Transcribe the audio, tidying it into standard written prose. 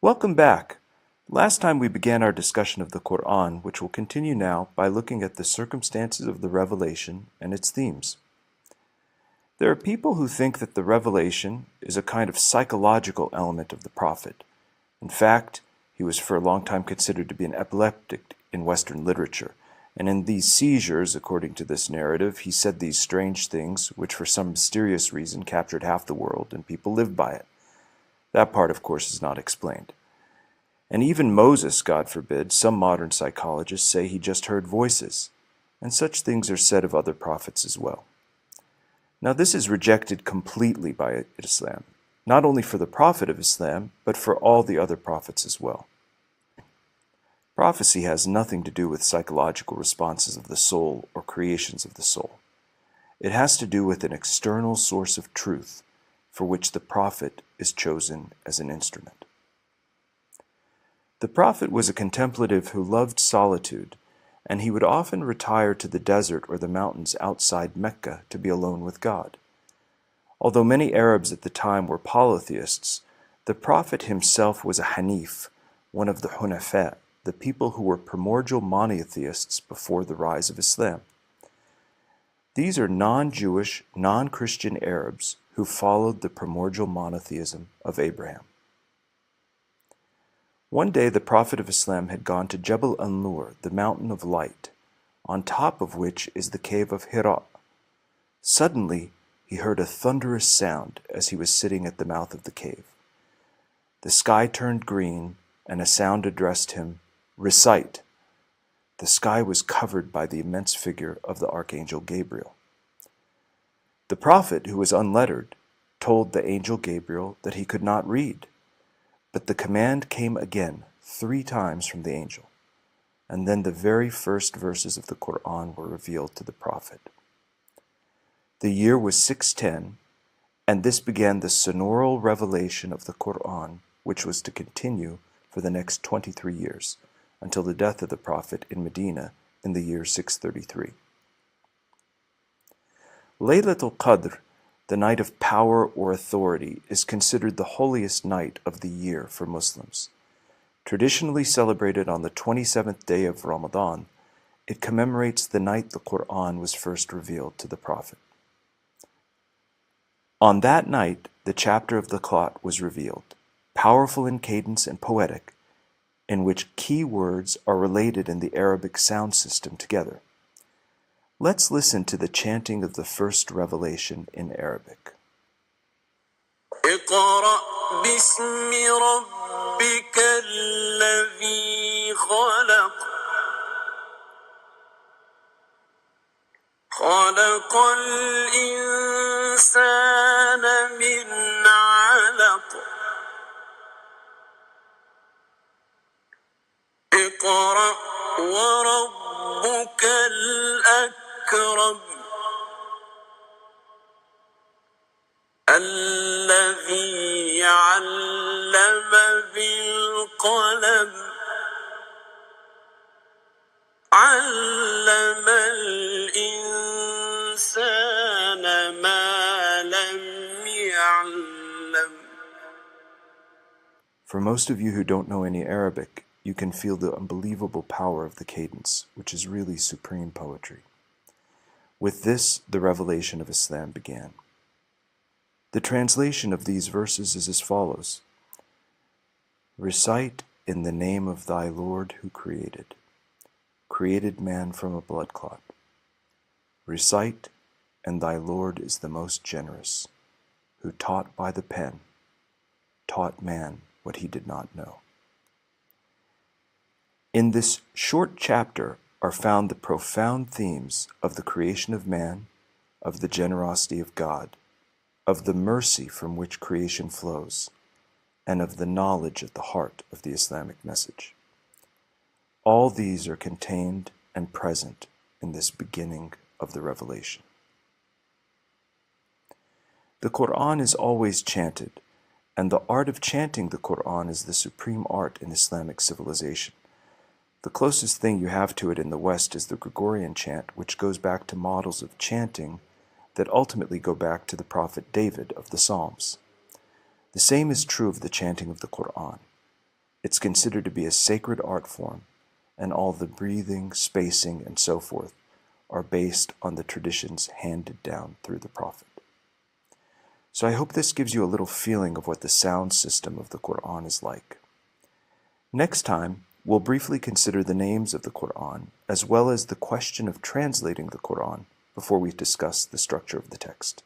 Welcome back. Last time we began our discussion of the Qur'an, which will continue now by looking at the circumstances of the revelation and its themes. There are people who think that the revelation is a kind of psychological element of the Prophet. In fact, he was for a long time considered to be an epileptic in Western literature, and in these seizures, according to this narrative, he said these strange things which for some mysterious reason captured half the world, and people lived by it. That part, of course, is not explained. And even Moses, God forbid, some modern psychologists say he just heard voices, and such things are said of other prophets as well. Now this is rejected completely by Islam, not only for the Prophet of Islam, but for all the other prophets as well. Prophecy has nothing to do with psychological responses of the soul or creations of the soul. It has to do with an external source of truth for which the Prophet is chosen as an instrument. The Prophet was a contemplative who loved solitude, and he would often retire to the desert or the mountains outside Mecca to be alone with God. Although many Arabs at the time were polytheists, the Prophet himself was a Hanif, one of the Hunafa, the people who were primordial monotheists before the rise of Islam. These are non-Jewish, non-Christian Arabs who followed the primordial monotheism of Abraham. One day the Prophet of Islam had gone to Jabal al-Nour, the mountain of light, on top of which is the cave of Hira. Suddenly he heard a thunderous sound as he was sitting at the mouth of the cave. The sky turned green, and a sound addressed him, "Recite." The sky was covered by the immense figure of the Archangel Gabriel. The Prophet, who was unlettered, told the angel Gabriel that he could not read. But the command came again 3 times from the angel, and then the very first verses of the Qur'an were revealed to the Prophet. The year was 610, and this began the sonoral revelation of the Qur'an, which was to continue for the next 23 years, until the death of the Prophet in Medina in the year 633. Laylat al-Qadr, the night of power or authority, is considered the holiest night of the year for Muslims. Traditionally celebrated on the 27th day of Ramadan, it commemorates the night the Qur'an was first revealed to the Prophet. On that night, the chapter of the Qur'an was revealed, powerful in cadence and poetic, in which key words are related in the Arabic sound system together. Let's listen to the chanting of the first revelation in Arabic. اقرأ باسم ربك الذي خلق خلق الإنسان من علق اقرأ وربك الأكرم الذي علم بالقلم علم الإنسان ما لم يعلم. For most of you who don't know any Arabic, you can feel the unbelievable power of the cadence, which is really supreme poetry. With this, the revelation of Islam began. The translation of these verses is as follows: Recite in the name of thy Lord who created man from a blood clot. Recite, and thy Lord is the most generous, who taught by the pen, taught man what he did not know. In this short chapter are found the profound themes of the creation of man, of the generosity of God, of the mercy from which creation flows, and of the knowledge at the heart of the Islamic message. All these are contained and present in this beginning of the revelation. The Qur'an is always chanted, and the art of chanting the Qur'an is the supreme art in Islamic civilization. The closest thing you have to it in the West is the Gregorian chant, which goes back to models of chanting that ultimately go back to the prophet David of the Psalms. The same is true of the chanting of the Qur'an. It's considered to be a sacred art form, and all the breathing, spacing, and so forth are based on the traditions handed down through the Prophet. So I hope this gives you a little feeling of what the sound system of the Qur'an is like. Next time, we'll briefly consider the names of the Qur'an, as well as the question of translating the Qur'an before we discuss the structure of the text.